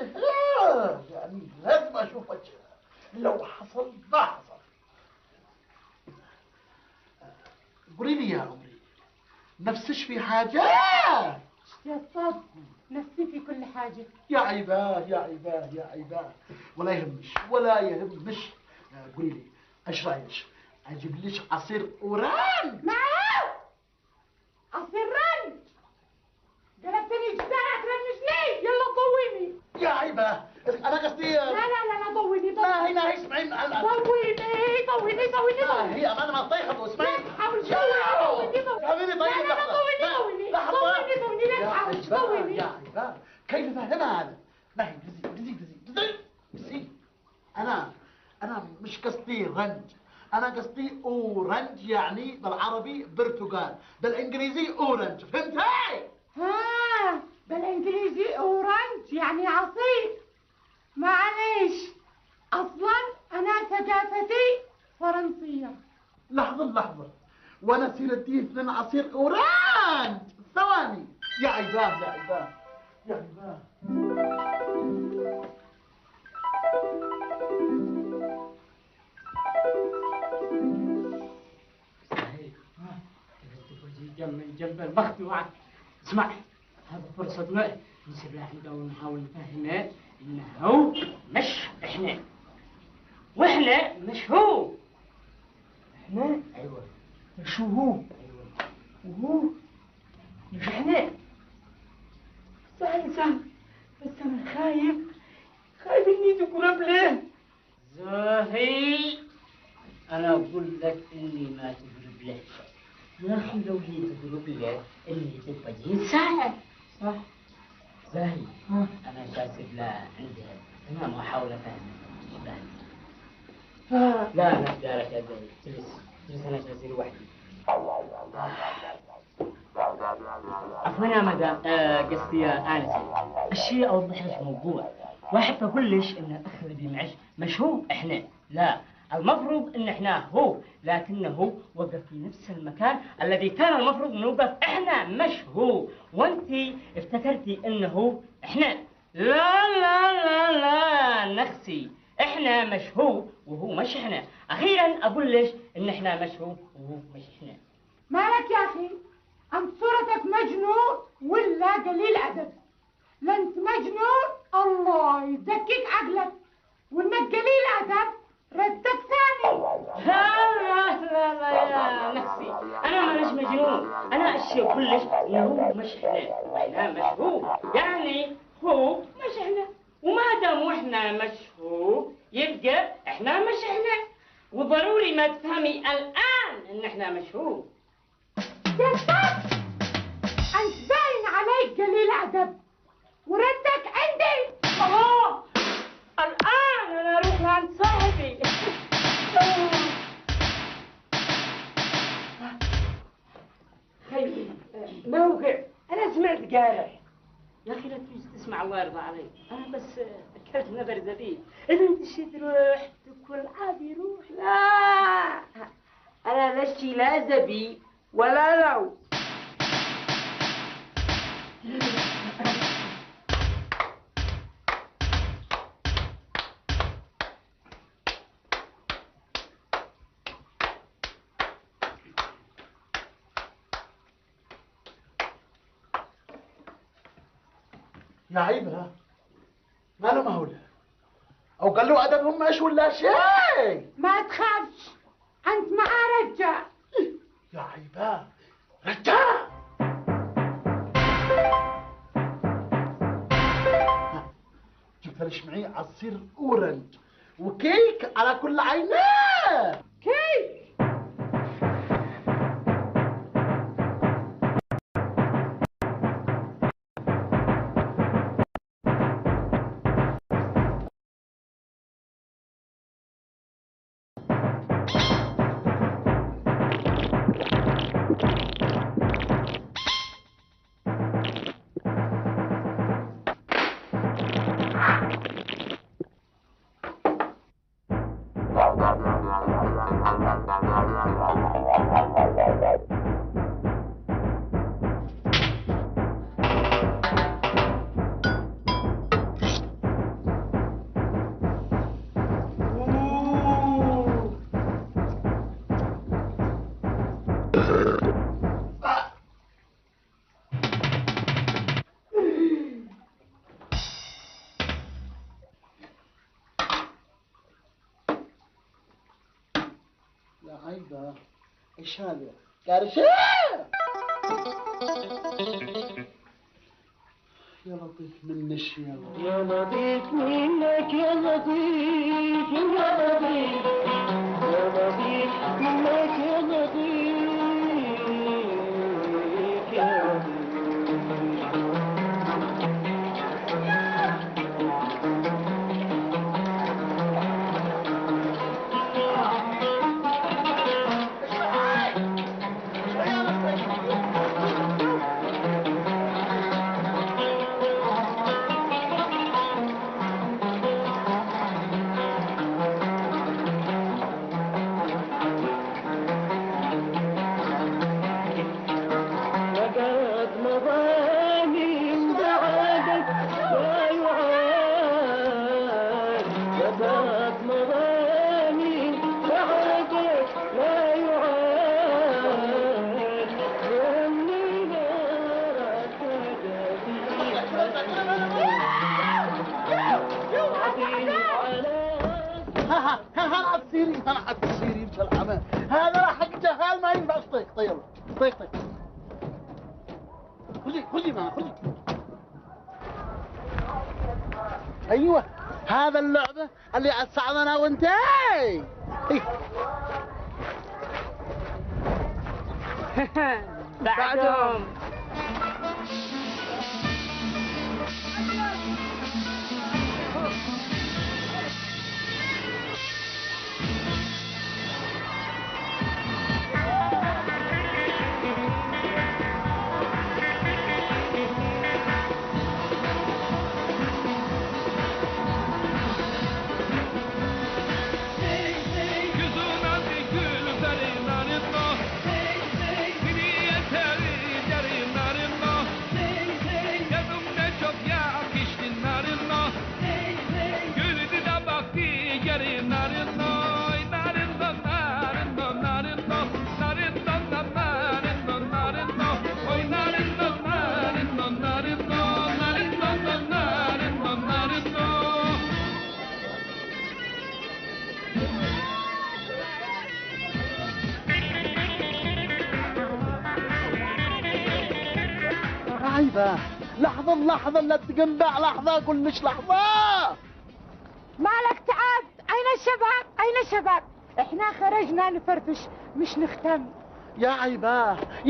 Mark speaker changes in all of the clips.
Speaker 1: لا يعني لازم اشوفك، لو حصل ما حصل. قولي لي يا عمري، نفسش في حاجة؟
Speaker 2: يا صد نفسي في كل حاجة.
Speaker 1: يا عيباه يا عيباه يا عيباه، ولا يهمش ولا يهمش. قولي لي ايش رايك اجيب لك عصير اوران؟
Speaker 2: معاه عصير رن، قلبتني جدار ترنش لي، يلا ضويني.
Speaker 1: يا عيباه انا قصدي
Speaker 2: لا ضويني
Speaker 1: لا هنا اسمعي
Speaker 2: ضويني.
Speaker 1: هي امانه ما تطيحب واسمعي.
Speaker 2: لا تحاول
Speaker 1: فهميني طيب لحظه.
Speaker 2: ضويني لا تحاول تضويني.
Speaker 1: يا عيباه كيف فهمها هذا؟ ما هي دزي. انا مش قصدي رنج، انا قصدي اورنج، يعني بالعربي برتقال، بالانجليزي اورنج، فهمتي؟
Speaker 2: ها بالانجليزي اورنج يعني عصير. معليش اصلا انا ثقافتي فرنسيه.
Speaker 1: لحظه وانا سيرتي اثنين عصير اورنج، ثواني. يا عيباه يا عيباه يا عيباه.
Speaker 3: جنب المخدوعة. اسمع، هذا فرصة وقت نسيب عنده ونحاول نفهمه انه هو مش احنا، واحنا مش هو. احنا ايوه مش هو، ايوه وهو مش احنا. سهل بس انا خايف اني تقرب له. زاهي انا اقول لك اني ما تقرب له. يا اخي لو جيت تقرب له اللي تبقى جيت ساعة. صح زاهي. انا جاسب له عندها تمام واحاول افهمه. لا بدارك يا زاهي، جلس انا جالس لوحدي. عفوا يا مدام، قصدي يا آنسة، الشيء أوضح لك موضوع، وأحب أقول لك إن الأخ الذي معش مش هو إحنا، لا، المفروض إن إحنا هو، لكنه وقف في نفس المكان الذي كان المفروض إنه نوقف إحنا مش هو، وأنتِ افتكرتي إنه إحنا. لا نخسي، إحنا مش هو وهو مش إحنا. أخيرا أقول لك إن إحنا مش هو وهو مش إحنا.
Speaker 2: مالك يا اخي؟ انت صورتك مجنون ولا قليل ادب؟ لا انت مجنون الله يزكيك عقلك، وانك قليل ادب ردك ثاني.
Speaker 3: لا يا نفسي، انا مانيش مجنون، انا اشياء اقول لك انه هو مش احنا واحنا مش هو، يعني هو مش احنا، وما دام احنا مش هو يبقى احنا مش احنا، وضروري ما تفهمي الان ان احنا مش هو.
Speaker 2: يا ساتر، انت باين عليك قليل ادب وردك عندي.
Speaker 3: الان انا اروح لعند صاحبي. خيي موقع، انا سمعت قارح. يا اخي لا تجلس تسمع، الله يرضى عليك، انا بس اكلت نبر زبيب. اذا انت شي تروح تاكل عادي روح. لا انا لشي لا زبيب ولا لو.
Speaker 1: يا عيبها ماله مهولة او قال له ادبهم مش ولا شيء.
Speaker 2: ما تخافش انت مع رجال.
Speaker 1: يا عيباه رجال. جبت ليش معي عصير اورنج وكيك على كل عيناه.
Speaker 2: كيف؟
Speaker 1: عيبة. ايش هذا؟ قارشة. يا لطيف منش
Speaker 3: يا لطيف منك يا لطيف يا لطيف يا لطيف منك يا لطيف يا لقد مضى من بعدك لا يعاد لقد مضى من بعدك لا يعاد ظني نارك
Speaker 1: ها عالسيرين ها عالسيرين شلحمة. هذا راح حق جهال ما ينفع. طيق طيب طيق طيق. خذي ما خذي. ايوه هذا اللعبة اللي اسعد انا وانت.
Speaker 3: بعدهم
Speaker 1: عيبة. لحظة لا تقنبع. لحظة أقول لك لحظة.
Speaker 2: مالك تعال. أين الشباب؟ أين الشباب؟ إحنا خرجنا نفرفش مش نختم.
Speaker 1: يا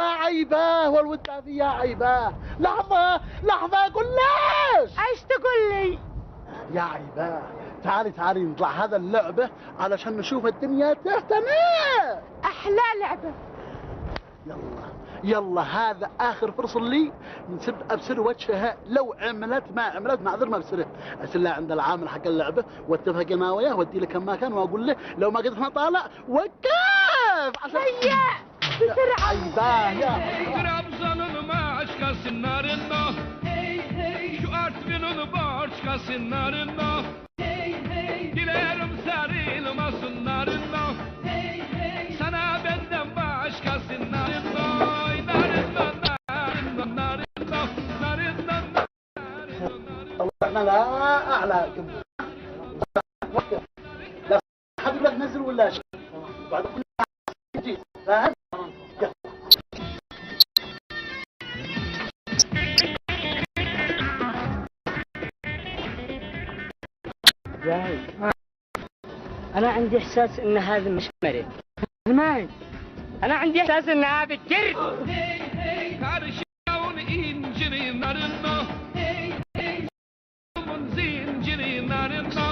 Speaker 1: عيبة والودافي يا عيبة. لحظة أقول ليش.
Speaker 2: إيش تقول لي؟
Speaker 1: يا عيبة تعالي نطلع هذا اللعبة علشان نشوف الدنيا تهتنا.
Speaker 2: أحلى لعبة.
Speaker 1: يلا هذا آخر فرصة لي نسب أبصر وجهها. لو عملت ما عملت معذر ما بصره. أرسل له عند العامل حق اللعبة واتفق أنا وياه وأدي له كم مكان وأقول له لو ما قدرنا طالع وقف عشان
Speaker 2: هيا بسرعة.
Speaker 1: عيبة يا
Speaker 4: Trabzon'un başkasınlarında Şu Artvin'un başkasınlarında Dilerim sarılmasınlarında Sana benden başkasınlarında
Speaker 1: طلعنا لا أعلى لا حد يقول لك نزل ولا شيء بعد كل فاهم.
Speaker 3: أنا عندي إحساس إن هذا مش مريض. ماي أنا عندي إحساس إن هذا جرد.
Speaker 4: Karşılavun incirin arında Zincirin arında